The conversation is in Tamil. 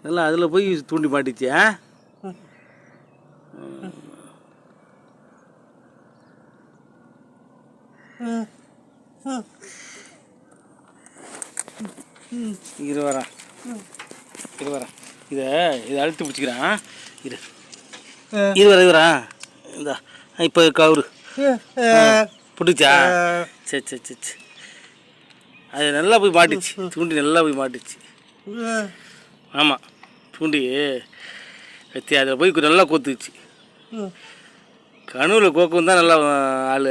நல்லா அதில் போய் தூண்டி மாட்டிச்சு. இரு வரேன் இதை அழுத்தி பிடிச்சிக்கிறேன். இது வரேன் இந்த இப்போ கவுரு பிடிச்சா. சரி சரி சரி சரி, அது நல்லா போய் மாட்டிச்சு, தூண்டி நல்லா போய் மாட்டிச்சு. ஆமாம், தூண்டி வச்சு அதில் போய் நல்லா கோத்துக்குச்சு. கனவுல கோக்கம் தான் நல்லா ஆள்